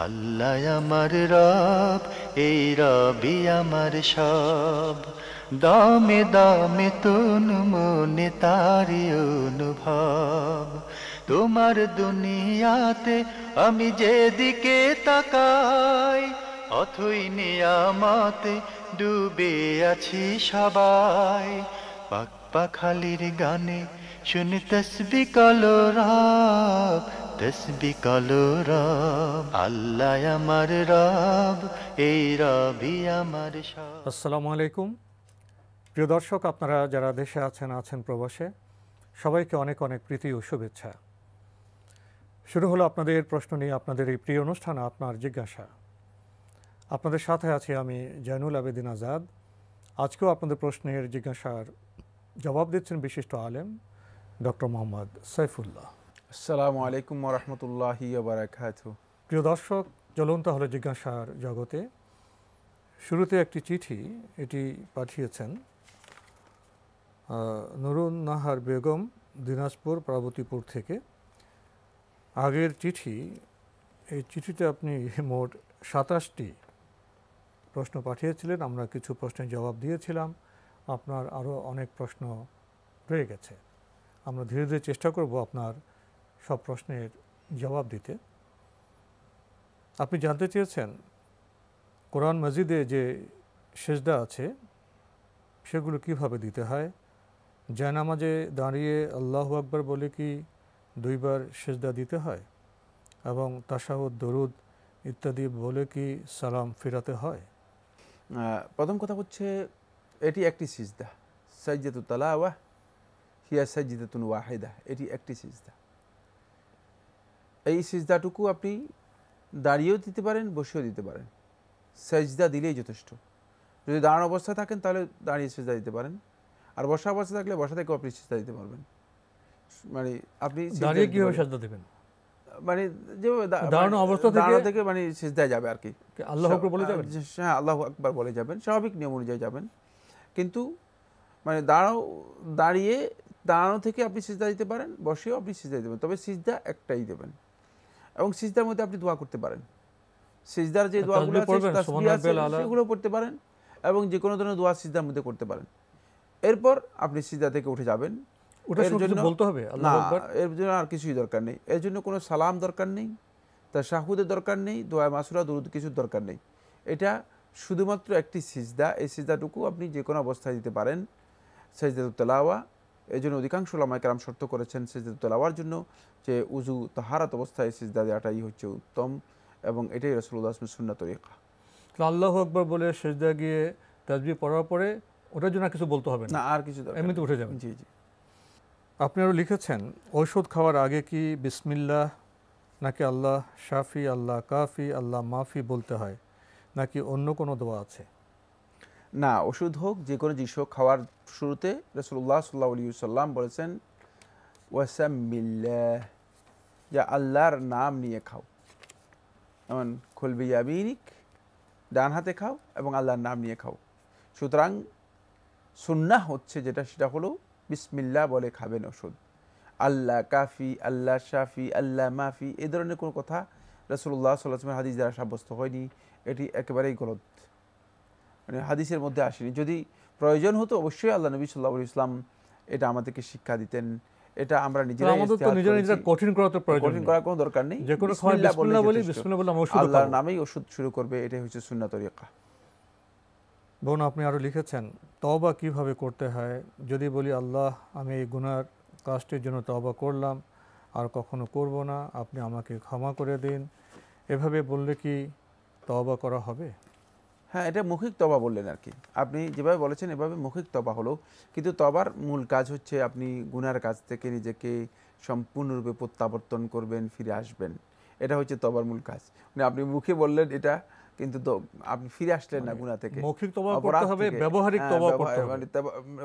আল্লাহ আমার রব, এই রবি আমার সব। দামে দামে তন মনে তারি অনুভব। তোমার দুনিয়াতে আমি যেদিকে তাকাই, অথই নিয়ামতে ডুবে আছি সবাই। পাক পাখালির গানে শুনি তসবি কলো রব, তসবি কলো রব। আল্লাহ আমার রব, এই রবি আমার সব। আসসালামু আলাইকুম প্রিয় দর্শক, আপনারা যারা দেশে আছেন প্রবাসে, সবাইকে অনেক অনেক প্রীতি ও শুভেচ্ছা। শুরু হলো আপনাদের প্রশ্ন নিয়ে আপনাদের এই প্রিয় অনুষ্ঠান আপনার জিজ্ঞাসা। আপনাদের সাথে আছি আমি জয়নুল আবেদিন আজাদ। আজকেও আপনাদের প্রশ্নের জিজ্ঞাসার জবাব দিচ্ছেন বিশিষ্ট আলেম ডক্টর মোহাম্মদ সাইফুল্লাহ। আসসালামু আলাইকুম ওয়া রাহমাতুল্লাহি ওয়া বারাকাতুহু। প্রিয় দর্শক, চলুন তাহলে জিজ্ঞাসার জগতে। শুরুতে একটি চিঠি, এটি পাঠিয়েছেন নুরুন নাহার বেগম, দিনাজপুর পার্বতীপুর থেকে। আগের চিঠি, এই চিঠিতে আপনি মোট ২৭টি প্রশ্ন পাঠিয়েছিলেন। আমরা কিছু প্রশ্নের জবাব দিয়েছিলাম, আপনার আরও অনেক প্রশ্ন রয়ে গেছে। আমরা ধীরে ধীরে চেষ্টা করব আপনার সব প্রশ্নের জবাব দিতে। আপনি জানতে চেয়েছেন কোরআন মাজিদে যে সেজদা আছে সেগুলো কিভাবে দিতে হয়। জায়নামাজে দাঁড়িয়ে আল্লাহু আকবার বলে কি 2 বার সেজদা দিতে হয়, এবং তাশাহুদ, দরুদ ইত্যাদি বলে কি সালাম ফিরাতে হয়? প্রথম কথা হচ্ছে, এটি একটি সিজদা, সাজদাতুত তালাওয়া হিয়া সাজদাতুন ওয়াহিদা, এটি একটি সিজদা। এই সিজদাটুকু আপনি দাঁড়িয়েও দিতে পারেন, বসেও দিতে পারেন। সাজদা দিলেই যথেষ্ট। যদি দাঁড়ানো অবস্থায় থাকেন তাহলে দাঁড়িয়ে সিজদা দিতে পারেন, আর বসা অবস্থায় থাকলে বসা থেকেও আপনি সিজদা দিতে পারবেন। মানে আপনি দাঁড়িয়ে কিভাবে সেজদা দিবেন? মানে যে দাঁড়ানো অবস্থা থেকে মানে সিজদায় যাবে আর কি, আল্লাহু আকবার বলে যাবেন। হ্যাঁ, আল্লাহু আকবার বলে যাবেন, স্বাভাবিক নিয়ম অনুযায়ী যাবেন। কিন্তু মানে দাঁড়ানো থেকে আপনি সিজদা দিতে পারেন, বসেও আপনি সিজদা দিতে পারেন, তবে সিজদা একটাই দেবেন। এবং সিজদার মধ্যে আপনি দোয়া করতে পারেন। সিজদার যে দোয়াগুলো আছে, তাসবিহ আছে, সেগুলো পড়তে পারেন, এবং যে কোনো ধরনের দোয়া সিজদার মধ্যে করতে পারেন। এরপর আপনি সিজদা থেকে উঠে যাবেন। এর জন্য বলতে হবে আল্লাহু আকবার, এর জন্য আর কিছুই দরকার নেই। এর জন্য কোনো সালাম দরকার নেই, তাশাহুদের দরকার নেই, দোয়া মাসুরা, দরুদ কিছুর দরকার নেই। এটা শুধুমাত্র একটি সিজদা। এই সিজদাটুকু আপনি যে কোনো অবস্থায় দিতে পারেন, সাজদাতুত তিলাওয়া। এই জন্য অধিকাংশ উলামায়ে কেরাম শর্ত করেছেন সাজদাতুত তিলাওয়ার জন্য যে উযু তাহারাত অবস্থায় সিজদা দেওয়াটাই হচ্ছে উত্তম, এবং এটাই রাসূলুল্লাহ সাল্লাল্লাহু আলাইহি ওয়াসাল্লামের সুন্নাত তরিকা। আল্লাহু আকবার বলে সিজদা গিয়ে তাসবিহ পড়ার পরে ওটার জন্য কিছু বলতে হবে না, আর কিছু দরকার, এমনিতে উঠে যাবেন। জি জি। আপনি আরও লিখেছেন, ঔষধ খাওয়ার আগে কি বিসমিল্লাহ নাকি আল্লাহ শাফি, আল্লাহ কাফি, আল্লাহ মাফি বলতে হয়, নাকি অন্য কোনো দোয়া আছে? না, ওষুধ হোক, যে কোনো জিনিস হোক, খাওয়ার শুরুতে রাসূলুল্লাহ সাল্লাল্লাহু আলাইহি ওয়াসাল্লাম বলেছেন ওয়াসাম্মিল্লাহ, যা আল্লাহর নাম নিয়ে খাও। যেমন কুল বিয়ামিনিক, ডান হাতে খাও এবং আল্লাহর নাম নিয়ে খাও। সুতরাং সুন্নাহ হচ্ছে যেটা, সেটা হলো বিসমিল্লাহ বলে খাবেন ওষুধ। আল্লাহ কাফি, আল্লাহ শাফি, আল্লাহ মাফি, এই ধরনের কোনো কথা রাসূলুল্লাহ সাল্লাল্লাহু আলাইহি ওয়াসাল্লামের হাদিস দ্বারা সাব্যস্ত হয়নি। এটি একেবারেই গলত, মানে হাদিসের মধ্যে আসেনি। যদি প্রয়োজন হতো অবশ্যই আল্লাহ নবী সাল্লাল্লাহু আলাইহি ওয়াসাল্লাম এটা আমাদেরকে শিক্ষা দিতেন। এটা আমরা নিজেরাই কঠিন করার কোনো দরকার নেই। আল্লাহর নামেই ওষুধ শুরু করবে, এটাই হচ্ছে সুন্নাত তরিকা। বোন, আপনি আরও লিখেছেন তওবা কিভাবে করতে হয়। যদি বলি আল্লাহ, আমি এই গুনার কাজটির জন্য তওবা করলাম, আর কখনো করব না, আপনি আমাকে ক্ষমা করে দিন, এভাবে বললে কি তওবা করা হবে? হ্যাঁ, এটা মৌখিক তওবা বললেন আর কি। আপনি যেভাবে বলেছেন এভাবে মৌখিক তওবা হলো, কিন্তু তওবার মূল কাজ হচ্ছে আপনি গুনার কাজ থেকে নিজেকে সম্পূর্ণরূপে প্রত্যাবর্তন করবেন, ফিরে আসবেন। এটা হচ্ছে তওবার মূল কাজ। মানে আপনি মুখে বললেন এটা, কিন্তু আপনি ফিরে আসলেন না গুনাহ থেকে। মৌখিক তওবা করতে হবে, ব্যবহারিক তওবা করতে হবে।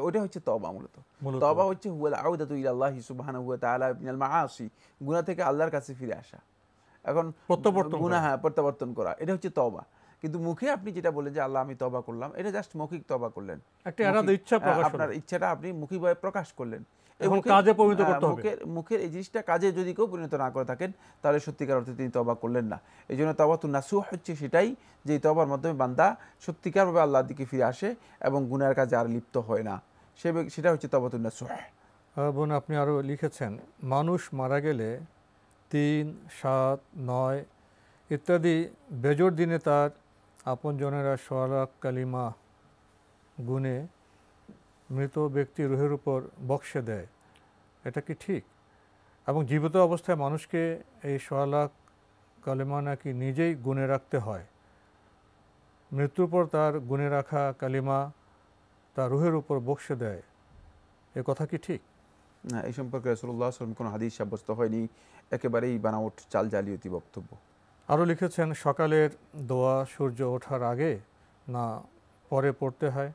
ওটা হচ্ছে তওবা মূলত। তওবা হচ্ছে হুয়াল আউদাতু ইলাল্লাহি সুবহানাহু ওয়া তাআলা মিনাল মাআসি, গুনাহ থেকে আল্লাহর কাছে ফিরে আসা। এখন প্রত্যাবর্তন করা, এটা হচ্ছে তওবা। কিন্তু মুখে আপনি যেটা বললেন যে আল্লাহ আমি তওবা করলাম, এটা জাস্ট মৌখিক তওবা করলেন, একটা ইচ্ছা প্রকাশ, আপনার ইচ্ছাটা আপনি মৌখিকভাবে প্রকাশ করলেন। এবং কাজে পরিণত করতে হবে। মুখের এই জিনিসটা কাজে যদি কেউ পরিণত না করে থাকেন তাহলে সত্যিকার অর্থে তিনি তওবা করলেন না। এই জন্য তওবাতুন নাসুহ হচ্ছে সেটাই, যে তওবার মাধ্যমে বান্দা সত্যিকারভাবে আল্লাহর দিকে ফিরে আসে এবং গুনাহের কাজে আর লিপ্ত হয় না, সেটা হচ্ছে তওবাতুন নাসুহ। বোন, আপনি আরও লিখেছেন, মানুষ মারা গেলে 3, 7, 9 ইত্যাদি বেজোড় দিনে তার আপনজনেরা সোয়ালাক কালিমা গুনে মৃত ব্যক্তি রুহের উপর বক্সে দেয়, এটা কি ঠিক? এবং জীবিত অবস্থায় মানুষকে এই সোয়ালাক কালিমা নাকি নিজেই গুনে রাখতে হয়, মৃত্যুর পর তার গুনে রাখা কালিমা তার রুহের উপর বক্সে দেয়, এ কথা কি ঠিক? না, এই সম্পর্কে রাসূলুল্লাহ সাল্লাল্লাহু আলাইহি ওয়াসাল্লাম কোনো হাদিস সাব্যস্ত হয়নি, একেবারেই বানাওয়াট চাল জালিয়াতি বক্তব্য। আরও লিখেছেন, সকালের দোয়া সূর্য ওঠার আগে না পরে পড়তে হয়,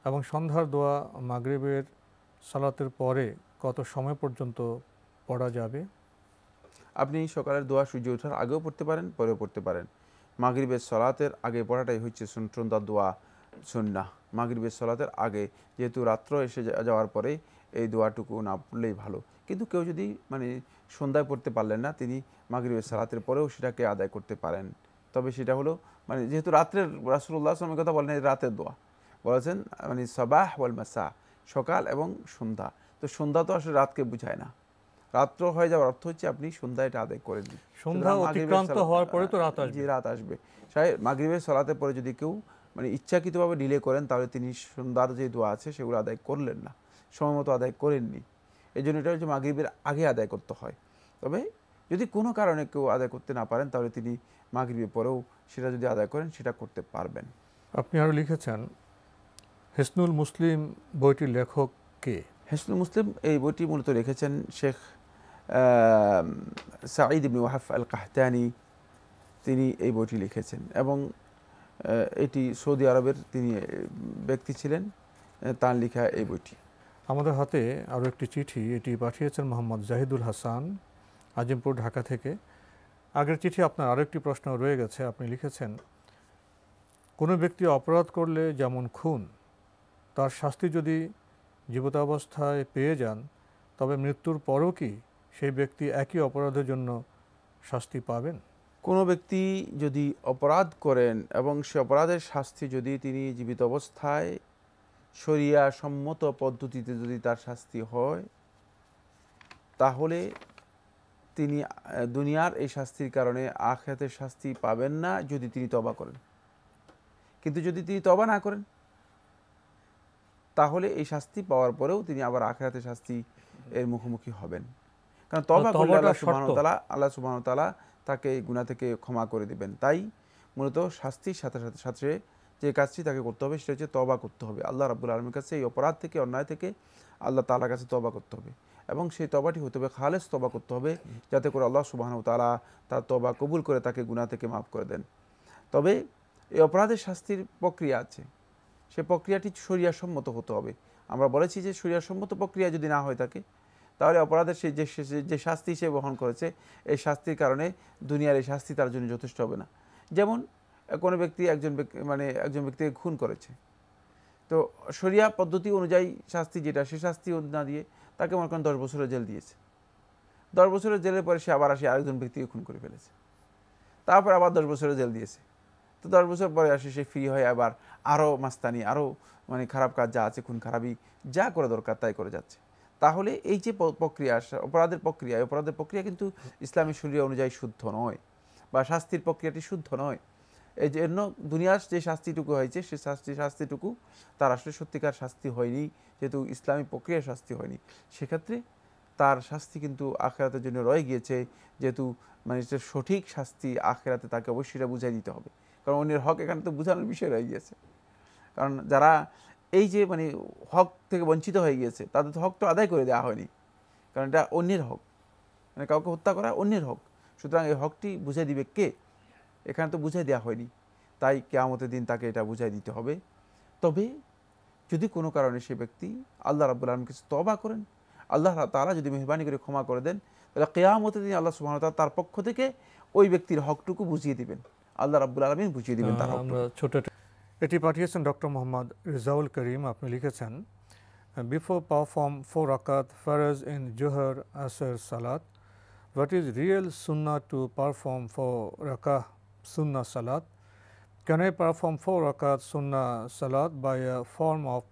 এবং সন্ধ্যার দোয়া মাগরিবের সালাতের পরে কত সময় পর্যন্ত পড়া যাবে? আপনি সকালের দোয়া সূর্য ওঠার আগেও পড়তে পারেন, পরেও পড়তে পারেন। মাগরিবের সালাতের আগে পড়াটাই হচ্ছে সন্ধ্যার দোয়া সুন্নাহ। মাগরিবের সালাতের আগে, যেহেতু রাত্র এসে যাওয়ার পরে এই দোয়াটুকু না পড়লেই ভালো। কিন্তু কেউ যদি সন্ধ্যায় পড়তে পারলেন না, তিনি মাগরিবের সালাতের পরেও সেটাকে আদায় করতে পারেন। তবে সেটা হলো যেহেতু রাত্রের, রাসূলুল্লাহ সাল্লাল্লাহু আলাইহি ওয়াসাল্লাম কথা বলেন রাতের দোয়া বলেছেন, সাবাহ ওয়াল মাসা, সকাল এবং সন্ধ্যা। তো সন্ধ্যা তো আসলে রাতকে বুঝায় না, রাত্র হয়ে যাওয়ার অর্থ হচ্ছে আপনি সন্ধ্যা এটা আদায় করে নিন। সন্ধ্যা অতিক্রান্ত হওয়ার পরে তো রাত আসবে। রাত আসবে। মাগরিবের সালাতের পরে যদি কেউ ইচ্ছাকৃতভাবে ডিলে করেন, তাহলে তিনি সন্ধ্যার যে দোয়া আছে সেগুলো আদায় করলেন না, সময় মতো আদায় করেননি। এই জন্য এটা হচ্ছে মাগরিবের আগে আদায় করতে হয়। তবে যদি কোনো কারণে কেউ আদায় করতে না পারেন, তাহলে তিনি মাগরিবের পরেও সেটা যদি আদায় করেন সেটা করতে পারবেন। আপনি আরও লিখেছেন, হিসনুল মুসলিম বইটির লেখক কে? হিসনুল মুসলিম এই বইটি মূলত লিখেছেন শেখ সাঈদ ইবনে ওয়াহাব আল কাহতানি, তিনি এই বইটি লিখেছেন এবং এটি সৌদি আরবের তিনি ব্যক্তি ছিলেন, তার লেখা এই বইটি। আমাদের হাতে আরও একটি চিঠি, এটি পাঠিয়েছেন মোহাম্মদ জাহিদুল হাসান, আজিমপুর, ঢাকা থেকে। আগের চিঠি আপনার আরও একটি প্রশ্ন রয়ে গেছে। আপনি লিখেছেন, কোনো ব্যক্তি অপরাধ করলে যেমন খুন, তার শাস্তি যদি জীবিতাবস্থায় পেয়ে যান, তবে মৃত্যুর পরও কি সেই ব্যক্তি একই অপরাধের জন্য শাস্তি পাবেন? কোনো ব্যক্তি যদি অপরাধ করেন এবং সে অপরাধের শাস্তি যদি তিনি জীবিত অবস্থায় শরিয়া সম্মত পদ্ধতিতে যদি তার শাস্তি হয়, তাহলে তিনি দুনিয়ার এই শাস্তির কারণে আখিরাতের শাস্তি পাবেন না যদি তিনি তওবা করেন। কিন্তু যদি তিনি তওবা না করেন, তাহলে এই শাস্তি পাওয়ার পরেও তিনি আবার আখিরাতের শাস্তি এর মুখোমুখি হবেন। কারণ তওবা করলে আল্লাহ সুবহানাহু ওয়া তাআলা তাকে এই গুনাহ থেকে ক্ষমা করে দিবেন। তাই মূলত শাস্তির সাথে সাথে যে কাজটি তাকে করতে হবে সেটা হচ্ছে তওবা করতে হবে। আল্লাহ রাব্বুল আলামিনের কাছে এই অপরাধ থেকে, অন্যায় থেকে আল্লাহ তাআলার কাছে তওবা করতে হবে এবং সেই তওবাটি হতে হবে খালেস তওবা করতে হবে, যাতে করে আল্লাহ সুবহানাহু ওয়া তাআলা তার তওবা কবুল করে তাকে গুনাহ থেকে মাফ করে দেন। তবে এই অপরাধের শাস্তির প্রক্রিয়া আছে, সে প্রক্রিয়াটি শরিয়াসম্মত হতে হবে। আমরা বলেছি যে শরিয়াসম্মত প্রক্রিয়া যদি না হয়ে থাকে, তাহলে অপরাধের সেই যে শাস্তি সে বহন করেছে, এই শাস্তির কারণে দুনিয়ার এই শাস্তি তার জন্য যথেষ্ট হবে না। যেমন কোনো ব্যক্তি একজন ব্যক্তিকে খুন করেছে, তো শরিয়া পদ্ধতি অনুযায়ী শাস্তি যেটা, সে শাস্তি না দিয়ে তাকে মনে করেন 10 বছরের জেল দিয়েছে। 10 বছরের জেলের পরে সে আবার আসে আরেকজন ব্যক্তিকে খুন করে ফেলেছে, তারপর আবার 10 বছরের জেল দিয়েছে। তো 10 বছর পরে আসে সে ফ্রি হয়ে আবার আরও মাস্তানি, আরও খারাপ কাজ যা আছে, খুন খারাপি যা করে দরকার তাই করে যাচ্ছে। তাহলে এই যে প্রক্রিয়া, অপরাধের প্রক্রিয়া কিন্তু ইসলামী শরিয়া অনুযায়ী শুদ্ধ নয়, বা শাস্তির প্রক্রিয়াটি শুদ্ধ নয়। এই জন্য দুনিয়ার যে শাস্তিটুকু হয়েছে, সে শাস্তিটুকু তার আসলে সত্যিকার শাস্তি হয়নি, যেহেতু ইসলামী প্রক্রিয়া শাস্তি হয়নি। সেক্ষেত্রে তার শাস্তি কিন্তু আখিরাতের জন্য রয়ে গিয়েছে, যেহেতু সঠিক শাস্তি আখিরাতে তাকে অবশ্যই এটা বুঝাই দিতে হবে। কারণ অন্যের হক এখানে তো বোঝানোর বিষয় রয়ে গিয়েছে। কারণ যারা এই যে হক থেকে বঞ্চিত হয়ে গিয়েছে, তাদের তো হক তো আদায় করে দেওয়া হয়নি, কারণ এটা অন্যের হক, কাউকে হত্যা করা অন্যের হক। সুতরাং এই হকটি বুঝাই দিবে কে? এখানে তো বুঝাই দেওয়া হয়নি, তাই কিয়ামতের দিন তাকে এটা বুঝাই দিতে হবে। তবে যদি কোনো কারণে সে ব্যক্তি আল্লাহ রাব্বুল আলামিনের কাছে তওবা করেন, আল্লাহ তাআলা যদি মেহেরবানি করে ক্ষমা করে দেন, তাহলে কিয়ামতের দিন আল্লাহ সুবহানাহু ওয়া তাআলা তার পক্ষ থেকে ওই ব্যক্তির হকটুকু বুঝিয়ে দিবেন, আল্লাহ রাব্বুল আলামিন বুঝিয়ে দিবেন তার হক। এটি পাঠিয়েছেন ডক্টর মোহাম্মদ রিজাউল করিম। আপনি লিখেছেন, before perform 4 rakat farz in Zuhr Asr Salat, what is real sunnah to perform 4 rakah sunnah salat? Can I perform 4 rakat sunnah salat by a form of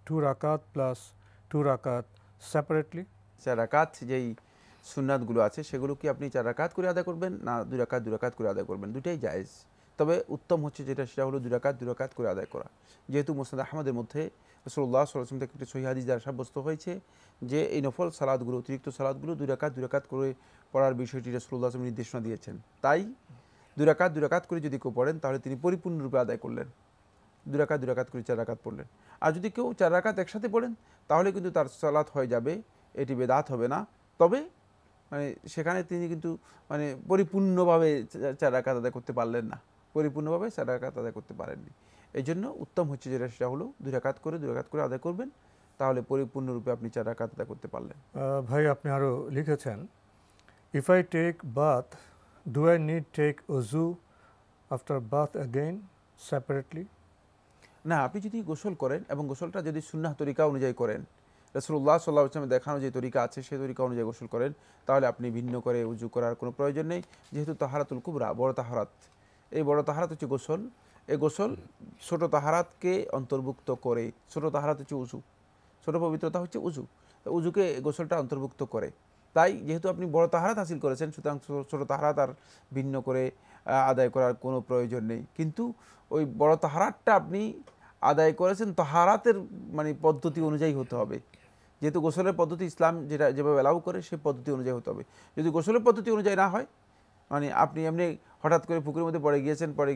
2 rakat plus 2 rakat separately? 4 রাকাত যেই সুন্নাতগুলো আছে সেগুলো কি আপনি 4 রাকাত করে আদায় করবেন না 2 রাকাত করে আদায় করবেন? দুটাই জায়েজ, তবে উত্তম হচ্ছে যেটা সেটা হলো 2 রাকাত করে আদায় করা। যেহেতু মুসনাদ আহমদের মধ্যে রাসূলুল্লাহ সাল্লাল্লাহু আলাইহি ওয়াসাল্লাম থেকে একটি সহিহ হাদিস দ্বারা সাব্যস্ত হয়েছে যে এই নফল সালাতগুলো, অতিরিক্ত সালাতগুলো 2 রাকাত করে পড়ার বিষয়টি রাসূলুল্লাহ সাল্লাল্লাহু আলাইহি ওয়াসাল্লাম নির্দেশনা দিয়েছেন। তাই 2 রাকাত করে যদি কেউ পড়েন তাহলে তিনি পরিপূর্ণরূপে আদায় করলেন। 2 রাকাত করে 4 রাকাত পড়লেন। আর যদি কেউ 4 রাকাত একসাথে পড়েন তাহলে কিন্তু তার সালাত হয়ে যাবে, এটি বেদাত হবে না। তবে মানে সেখানে তিনি কিন্তু মানে পরিপূর্ণভাবে 4 রাকাত আদায় করতে পারলেন না, পরিপূর্ণভাবে 4 রাকাত আদায় করতে পারেননি। এই জন্য উত্তম হচ্ছে যেটা সেটা হলো 2 রাকাত করে আদায় করবেন, তাহলে পরিপূর্ণরূপে আপনি 4 রাকাত আদায় করতে পারলেন। ভাই আপনি আরও লিখেছেন, if I take bath do I need take ওযু আফটার বাথ অ্যাগেইন সেপারেটলি? না, আপনি যদি গোসল করেন এবং গোসলটা যদি সুন্নাহ তরিকা অনুযায়ী করেন, রাসূলুল্লাহ সাল্লাল্লাহু আলাইহি ওয়াসাল্লামের দেখানো যে তরিকা আছে সেই তরিকা অনুযায়ী গোসল করেন, তাহলে আপনি ভিন্ন করে উজু করার কোনো প্রয়োজন নেই। যেহেতু তাহারাতুল কুবরা, বড় তাহারাত, এই বড় তাহারাত হচ্ছে গোসল। এই গোসল ছোট তাহারাতকে অন্তর্ভুক্ত করে। ছোট তাহারাত হচ্ছে উজু, ছোট পবিত্রতা হচ্ছে উজু, উজুকে গোসলটা অন্তর্ভুক্ত করে। তাই যেহেতু আপনি বড় তাহারাত হাসিল করেছেন, সুতরাং ছোট তাহারাত আর ভিন্ন করে আদায় করার কোনো প্রয়োজন নেই। কিন্তু ওই বড় তাহারাতটা আপনি আদায় করেছেন তাহারাতের মানে পদ্ধতি অনুযায়ী হতে হবে। যেহেতু গোসলের পদ্ধতি ইসলাম যেভাবে অ্যালাউ করে সেই পদ্ধতি অনুযায়ী হতে হবে। যদি গোসলের পদ্ধতি অনুযায়ী না হয়, মানে আপনি এমনি হঠাৎ করে পুকুরের মধ্যে পড়ে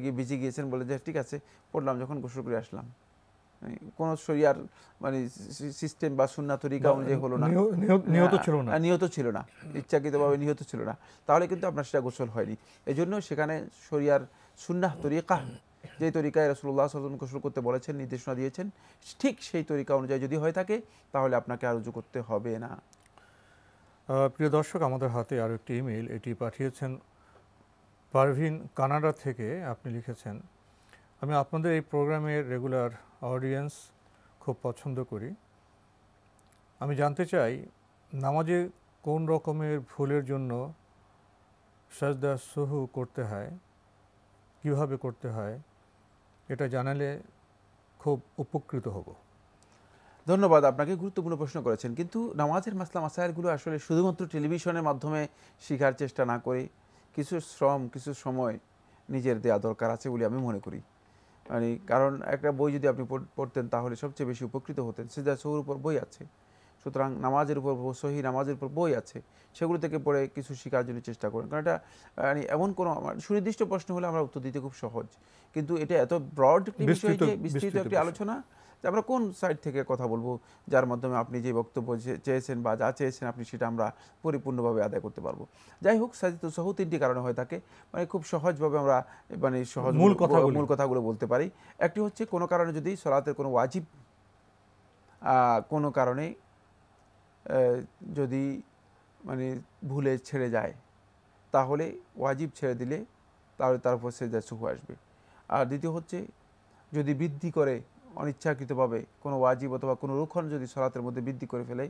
গিয়ে ভিজে গিয়েছেন, বলে যে ঠিক আছে পড়লাম, যখন গোসল করে আসলাম, কোনো শরিয়ার মানে সিস্টেম বা সুন্নাহ তরিকা অনুযায়ী হলো না, নিয়ত ছিল না, ইচ্ছাকৃতভাবে নিয়ত ছিল না, তাহলে কিন্তু আপনার সেটা গোসল হয়নি। এই জন্য সেখানে শরিয়ার সুন্নাহ তরিকা, যে তরিকায় রাসূলুল্লাহ সাল্লাল্লাহু আলাইহি ওয়াসাল্লাম গোসল করতে বলেছেন, নির্দেশনা দিয়েছেন, ঠিক সেই তরিকা অনুযায়ী যদি হয়ে থাকে তাহলে আপনাকে আর উজু করতে হবে না। প্রিয় দর্শক, আমাদের হাতে আরও একটি ইমেল, এটি পাঠিয়েছেন পারভিন কানাডা থেকে। আপনি লিখেছেন, আমি আপনাদের এই প্রোগ্রামের রেগুলার অডিয়েন্স, খুব পছন্দ করি। আমি জানতে চাই নামাজে কোন রকমের ভুলের জন্য সাজদা সুহু করতে হয়, কিভাবে করতে হয়, এটা জানালে খুব উপকৃত হব। ধন্যবাদ, আপনাকে গুরুত্বপূর্ণ প্রশ্ন করেছেন। কিন্তু নামাজের মাসলা মাসাইলগুলো আসলে শুধুমাত্র টেলিভিশনের মাধ্যমে শেখার চেষ্টা না করে কিছু শ্রম, কিছু সময় নিজের দেওয়া দরকার আছে বলে আমি মনে করি। মানে কারণ একটা বই যদি আপনি পড়তেন তাহলে সবচেয়ে বেশি উপকৃত হতেন। সিজদা সুহুর উপর বই আছে, সুতরাং নামাজের উপর, সহি নামাজের উপর বই আছে, সেগুলো থেকে পড়ে কিছু শেখার জন্য চেষ্টা করেন। কারণ এটা মানে এমন কোনো সুনির্দিষ্ট প্রশ্ন হলে আমরা উত্তর দিতে খুব সহজ, কিন্তু এটা এত ব্রড একটি বিষয় যে বিস্তৃত একটি আলোচনা, যে আমরা কোন সাইড থেকে কথা বলবো যার মাধ্যমে আপনি যে বক্তব্য চেয়েছেন বা যা চেয়েছেন আপনি সেটা আমরা পরিপূর্ণভাবে আদায় করতে পারবো। যাই হোক, সাজিদু সাহু 3টি কারণে হয়ে থাকে, মানে খুব সহজভাবে আমরা মানে সহজ মূল কথাগুলো বলতে পারি। একটি হচ্ছে কোনো কারণে যদি সলাতের কোনো ওয়াজিব কোনো কারণে যদি মানে ভুলে ছেড়ে যায়, তাহলে ওয়াজিব ছেড়ে দিলে তাহলে তার উপর সিজদা সুহু আসবে। আর দ্বিতীয় হচ্ছে যদি বৃদ্ধি করে অনিচ্ছাকৃতভাবে কোনো ওয়াজিব অথবা কোনো রুকন যদি সলাতের মধ্যে বৃদ্ধি করে ফেলে,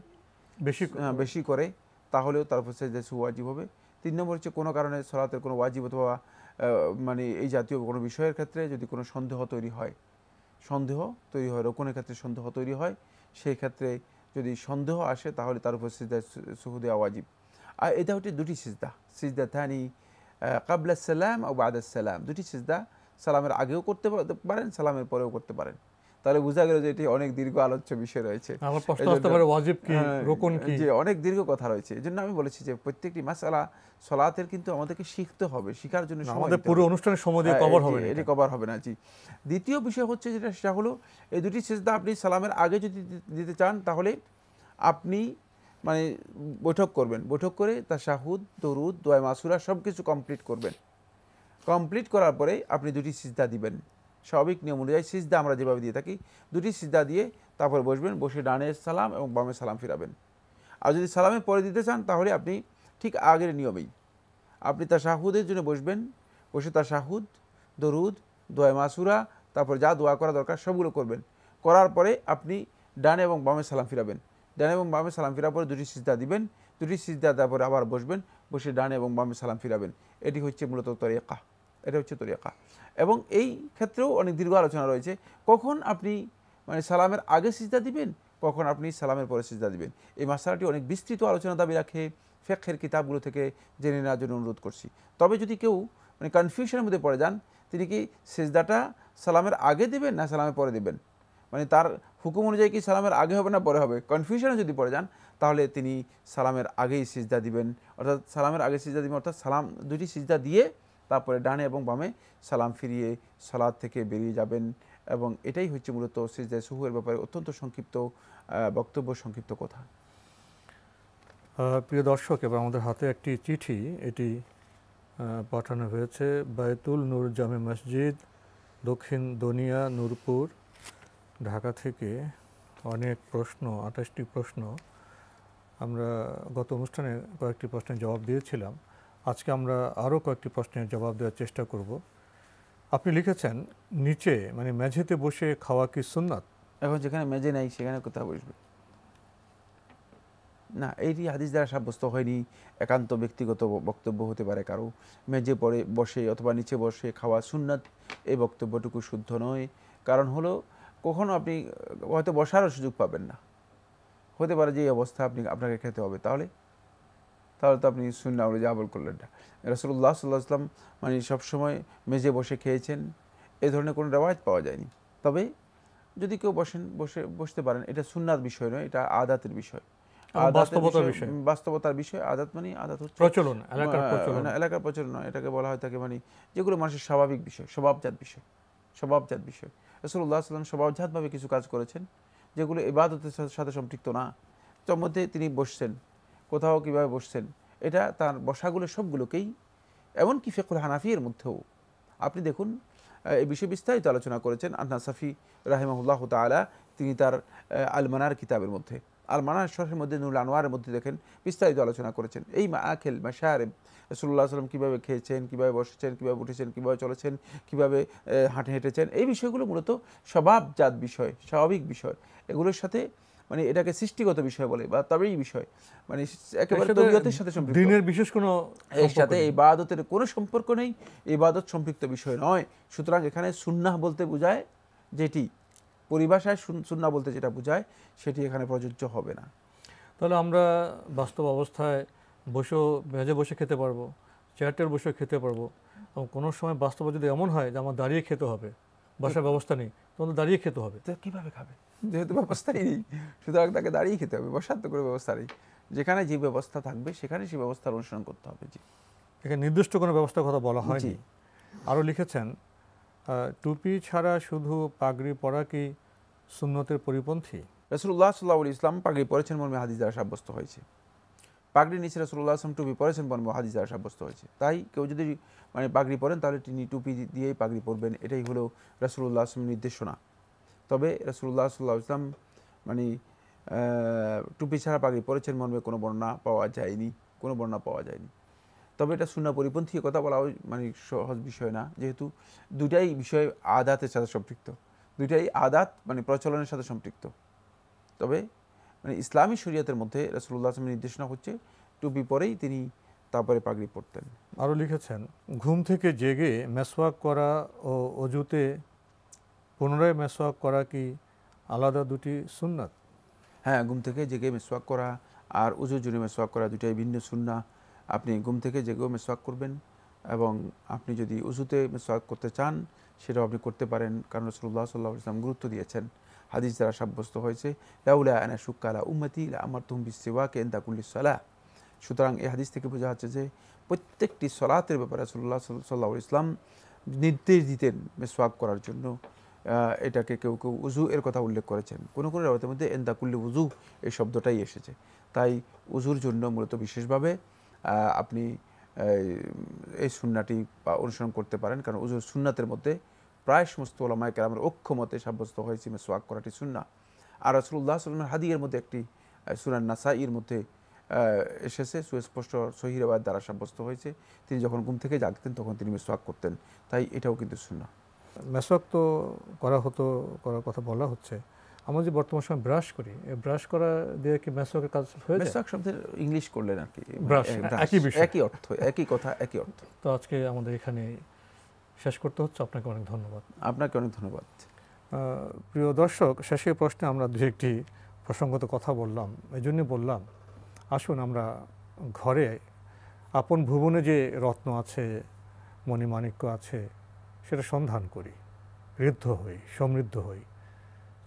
বেশি করে, তাহলেও তার উপর সিজদা সুহু ওয়াজিব হবে। 3 নম্বর হচ্ছে কোনো কারণে সলাতের কোনো ওয়াজিব অথবা মানে এই জাতীয় কোনো বিষয়ের ক্ষেত্রে যদি কোনো সন্দেহ তৈরি হয়, রুকনের ক্ষেত্রে সন্দেহ তৈরি হয়, সেই ক্ষেত্রে যদি সন্দেহ আসে তাহলে তার উপর সিজদা সুহু দেওয়া ওয়াজিব। আর এটা হচ্ছে 2টি সিজদা থানি ক্বাবলা সালাম ও বা'দা সালাম। 2টি সিজদা সালামের আগেও করতে পারেন, সালামের পরেও করতে পারেন। তাহলে বোঝা গেল যে এটি অনেক দীর্ঘ আলোচ্য বিষয় রয়েছে, যে অনেক দীর্ঘ কথা রয়েছে। এই জন্য আমি বলেছি যে প্রত্যেকটি মাসআলা সলাতের কিন্তু আমাদেরকে শিখতে হবে, শিখার জন্য আমাদের পুরো অনুষ্ঠানের সময় দিয়ে কভার হবে না, এটি কভার হবে না। জি, দ্বিতীয় বিষয় হচ্ছে যেটা, সেটা হলো এই 2টি সিজদা আপনি সালামের আগে যদি দিতে চান তাহলে আপনি মানে বৈঠক করে তাশাহুদ, দরুদ, দোয়া মাসুরা সব কিছু কমপ্লিট করবেন। কমপ্লিট করার পরে আপনি 2টি সিজদা দিবেন। স্বাভাবিক নিয়ম অনুযায়ী সিজদা আমরা যেভাবে দিয়ে থাকি, 2টি সিজদা দিয়ে তারপর বসবেন, বসে ডানে সালাম এবং বামে সালাম ফিরাবেন। আর যদি সালামের পরে দিতে চান তাহলে আপনি ঠিক আগের নিয়মেই আপনি তাশাহুদের জন্য বসবেন, বসে তাশাহুদ, দরুদ, দোয়া মাসুরা, তারপর যা দোয়া করা দরকার সবগুলো করবেন। করার পরে আপনি ডানে এবং বামে সালাম ফিরাবেন, ডানে এবং বামে সালাম ফিরার পরে দুটি সিজদা দিবেন, দুটি সিজদা দেওয়ার পরে আবার বসবেন, বসে ডানে এবং বামে সালাম ফিরাবেন। এটি হচ্ছে মূলত তরিকা, এটা হচ্ছে তরিকা। এবং এই ক্ষেত্রেও অনেক দীর্ঘ আলোচনা রয়েছে, কখন আপনি মানে সালামের আগে সিজদা দিবেন, কখন আপনি সালামের পরে সিজদা দিবেন। এই মাসআলাটি অনেক বিস্তৃত আলোচনা দাবি রাখে, ফিকহের কিতাবগুলো থেকে জেনে নেওয়ার জন্য অনুরোধ করছি। তবে যদি কেউ মানে কনফিউশনের মধ্যে পড়ে যান, তিনি কি সিজদাটা সালামের আগে দিবেন না সালামের পরে দিবেন, মানে তার হুকুম অনুযায়ী কি সালামের আগে হবে না পরে হবে, কনফিউশনে যদি পড়ে যান, তাহলে তিনি সালামের আগেই সিজদা দিবেন, অর্থাৎ সালামের আগে সিজদা দিবেন, অর্থাৎ সালাম দুটি সিজদা দিয়ে তারপরে ডানে এবং বামে সালাম ফিরিয়ে সালাত থেকে বেরিয়ে যাবেন। এবং এটাই হচ্ছে মূলত সিজদায়ে সুহুর ব্যাপারে অত্যন্ত সংক্ষিপ্ত বক্তব্য, সংক্ষিপ্ত কথা। প্রিয় দর্শক, এবার আমাদের হাতে একটি চিঠি, এটি পাঠানো হয়েছে বায়তুল নূর জামে মসজিদ, দক্ষিণ দনিয়া, নূরপুর, ঢাকা থেকে। অনেক প্রশ্ন, 28টি প্রশ্ন। আমরা গত অনুষ্ঠানে কয়েকটি প্রশ্নের জবাব দিয়েছিলাম, আজকে আমরা আরও কয়েকটি প্রশ্নের জবাব দেওয়ার চেষ্টা করব। আপনি লিখেছেন, নিচে মানে মেঝেতে বসে খাওয়া কি সুন্নাত? এখন যেখানে মেঝে নাই সেখানে কোথাও বসবে না, এইটি হাদিস দ্বারা সাব্যস্ত হয়নি, একান্ত ব্যক্তিগত বক্তব্য হতে পারে কারো। মেঝে পরে বসে অথবা নিচে বসে খাওয়া সুন্নাত, এই বক্তব্যটুকু শুদ্ধ নয়। কারণ হলো, কখনো আপনি হয়তো বসারও সুযোগ পাবেন না, হতে পারে যে এই অবস্থা আপনাকে খেতে হবে, তাহলে তো আপনি সুন্নাহ অনুযায়ী আমল করলেন না। রাসূলুল্লাহ সাল্লাল্লাহু আলাইহি ওয়াসাল্লাম মানে সবসময় মেঝে বসে খেয়েছেন, এই ধরনের কোনো রেওয়ায়েত পাওয়া যায়নি। তবে যদি কেউ বসতে পারেন, এটা সুন্নাত বিষয় নয়, এটা আদাতের বিষয়, বাস্তবতার বিষয়। আদাত মানে আদাত হচ্ছে প্রচলন, এলাকার প্রচলন নয়, এটাকে বলা হয় থাকে মানে যেগুলো মানুষের স্বাভাবিক বিষয়, স্বভাবজাত বিষয়। রাসূলুল্লাহ সাল্লাল্লাহু আলাইহি ওয়াসাল্লাম স্বভাবজাতভাবে কিছু কাজ করেছেন যেগুলো ইবাদতের সাথে সম্পৃক্ত না, তার মধ্যে তিনি বসছেন, কোথাও কীভাবে বসছেন, এটা তার বসাগুলো সবগুলোকেই, এমনকি ফিকহুল হানাফির মধ্যেও আপনি দেখুন এই বিষয়ে বিস্তারিত আলোচনা করেছেন আন-নাসাফি রাহিমাহুল্লাহ তাআলা। তিনি তার আল মানার কিতাবের মধ্যে, আল মানার শরহের মধ্যে নুরুল আনোয়ারের মধ্যে দেখেন বিস্তারিত আলোচনা করেছেন এই মাআকিল মাশারিব, রাসূলুল্লাহ সাল্লাল্লাহু আলাইহি ওয়াসাল্লাম কীভাবে খেয়েছেন, কীভাবে বসেছেন, কীভাবে উঠেছেন, কীভাবে চলেছেন, কীভাবে হেঁটেছেন। এই বিষয়গুলো মূলত স্বভাবজাত বিষয়, স্বাভাবিক বিষয়। এগুলোর সাথে মানে এটাকে সৃষ্টিগত বিষয় বলে বা তাবেই বিষয়, মানে একেবারে তবিয়তের সাথে সম্পৃক্ত, দ্বীনের বিশেষ কোনো এর সাথে ইবাদতের কোনো সম্পর্ক নেই, ইবাদত সম্পৃক্ত বিষয় নয়। সুতরাং এখানে সুন্নাহ বলতে বোঝায় যেটি পরিভাষায় সুন্নাহ বলতে যেটা বোঝায় সেটি এখানে প্রযোজ্য হবে না। তাহলে আমরা বাস্তব অবস্থায় বসেও মেঝে বসে খেতে পারবো, চেয়ারটের বসে খেতে পারবো, এবং কোনো সময় বাস্তবে যদি এমন হয় যে আমার দাঁড়িয়ে খেতে হবে, বসার ব্যবস্থা নেই, তখন দাঁড়িয়ে খেতে হবে, তো কীভাবে খাবে? যেহেতু ব্যবস্থাই নেই, সুতরাং তাকে দাঁড়িয়ে খেতে হবে, বসার তো কোনো ব্যবস্থা নেই। যেখানে যে ব্যবস্থা থাকবে সেখানে সেই ব্যবস্থার অনুসরণ করতে হবে। জি, এখানে নির্দিষ্ট কোনো ব্যবস্থার কথা বলা হয়নি। আরও লিখেছেন, টুপি ছাড়া শুধু পাগড়ি পরা কি সুন্নতের পরিপন্থী? রাসূলুল্লাহ সাল্লাল্লাহু আলাইহি ওয়াসাল্লাম পাগড়ি পরেছেন মর্মে হাদিস দ্বারা সাব্যস্ত হয়েছে। পাগড়ির নিচে রাসূলুল্লাহ সাল্লাল্লাহু আলাইহি ওয়াসাল্লাম টুপি পরেছেন মর্মে হাদিস দ্বারা সাব্যস্ত হয়েছে। তাই কেউ যদি মানে পাগড়ি পরেন তাহলে তিনি টুপি দিয়েই পাগড়ি পরবেন, এটাই হলো রাসূলুল্লাহ সাল্লাল্লাহু আলাইহি ওয়াসাল্লামের নির্দেশনা। তবে রাসূলুল্লাহ সাল্লাল্লাহু আলাইহি ওয়াসাল্লাম মানে টুপি ছাড়া পাগড়ি পরেছেন মর্মে কোনো বর্ণনা পাওয়া যায়নি। তবে এটা সুন্নাহ পরিপন্থী কথা বলা মানে সহজ বিষয় না, যেহেতু দুটাই বিষয় আদাতের সাথে সম্পৃক্ত, দুইটাই আদাত মানে প্রচলনের সাথে সম্পৃক্ত। তবে মানে ইসলামী শরীয়তের মধ্যে রাসূলুল্লাহ সাল্লাল্লাহু আলাইহি ওয়াসাল্লামের নির্দেশনা হচ্ছে টুপি পরেই তিনি তারপরে পাগড়ি পরতেন। আরও লিখেছেন, ঘুম থেকে জেগে মেসওয়াক করা ও অজুতে পুনরায় মেসওয়াক করা কি আলাদা দুটি সুন্নাত? হ্যাঁ, ঘুম থেকে জেগে মেসওয়াক করা আর অজুর জন্য মেসওয়াক করা দুটাই ভিন্ন সুন্নাহ। আপনি ঘুম থেকে জেগেও মেসওয়াক করবেন, এবং আপনি যদি উযুতে মেসওয়াক করতে চান সেটাও আপনি করতে পারেন, কারণ রাসূলুল্লাহ সাল্লাল্লাহু আলাইহি ওয়াসাল্লাম গুরুত্ব দিয়েছেন, হাদিস দ্বারা সাব্যস্ত হয়েছে, লাউলা আনা শুক্কা আলা উম্মতি লাআমারতুহুম বিসসিওয়াকি ইনদা কুল্লি সালাহ। সুতরাং এই হাদিস থেকে বোঝা যাচ্ছে যে প্রত্যেকটি সালাতের ব্যাপারে রাসূলুল্লাহ সাল্লাল্লাহু আলাইহি ওয়াসাল্লাম নির্দেশ দিতেন মেসওয়াক করার জন্য। এটাকে কেউ কেউ উযু এর কথা উল্লেখ করেছেন, কোনো কোনো রাওয়াতের মধ্যে ইনদা কুল্লি উযু এই শব্দটাই এসেছে। তাই উযুর জন্য মূলত বিশেষভাবে আপনি এই সুন্নাহটি অনুসরণ করতে পারেন, কারণ উযুর সুন্নাতের মধ্যে প্রায় সমস্ত উলামায়ে কেরামের ঐক্যমতে সাব্যস্ত হয়েছে মেসওয়াক করাটি সুন্নাহ। আর রাসূলুল্লাহ সাল্লাল্লাহু আলাইহি ওয়াসাল্লামের হাদিয়ের মধ্যে একটি সুনান নাসাঈর মধ্যে এসেছে, সুস্পষ্ট সহিহ রিওয়ায়াত দ্বারা সাব্যস্ত হয়েছে, তিনি যখন ঘুম থেকে জাগতেন তখন তিনি মেসওয়াক করতেন। তাই এটাও কিন্তু সুন্নাহ। মেসওয়াক তো করার কথা বলা হচ্ছে, আমরা যে বর্তমান সময় ব্রাশ করি, এই ব্রাশ করা দিয়ে কি মেসওয়াকের কাজ হয়ে যায়? মেসওয়াক শব্দের ইংলিশ করলেন আর কি, ব্রাশ একই বিষয়, একই অর্থ, একই কথা, একই অর্থ। তো আজকে আমাদের এখানে শেষ করতে হচ্ছে। আপনাকে অনেক ধন্যবাদ। আপনাকে অনেক ধন্যবাদ। প্রিয় দর্শক, শেষের প্রশ্নে আমরা দু একটি প্রসঙ্গত কথা বললাম, এই জন্য বললাম আসুন আমরা ঘরে আপন ভুবনে যে রত্ন আছে, মণিমাণিক্য আছে, সেটা সন্ধান করি, ঋদ্ধ হই, সমৃদ্ধ হই।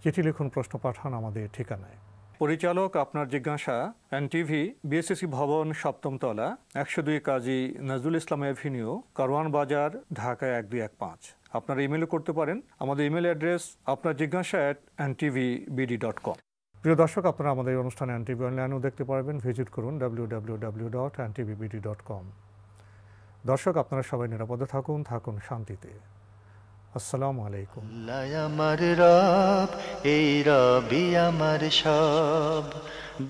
চিঠি লিখুন, প্রশ্ন পাঠান আমাদের ঠিকানায়। পরিচালক আপনার জিজ্ঞাসা, এনটিভি, বিএসসি ভবন, 7ম তলা, 102 কাজী নজরুল ইসলাম এভিনিউ, কারওয়ান বাজার, ঢাকা 1215। আপনারা ইমেলও করতে পারেন। আমাদের ইমেল অ্যাড্রেস আপনার জিজ্ঞাসা @ntvbd.com। প্রিয় দর্শক, আপনারা আমাদের অনুষ্ঠানে এনটিভি অনলাইনেও দেখতে পারবেন। ভিজিট করুন www.ntvbd.com। দর্শক, আপনারা সবাই নিরাপদে থাকুন, থাকুন শান্তিতে। আসসালামু আলাইকুম। আমার রব, এই রবি আমার সব,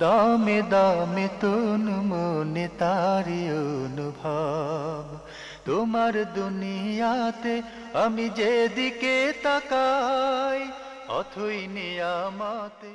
দামে দামে তুন মনে তারি অনুভব। তোমার দুনিয়াতে আমি যেদিকে তাকাই, অথই নিয়ামতে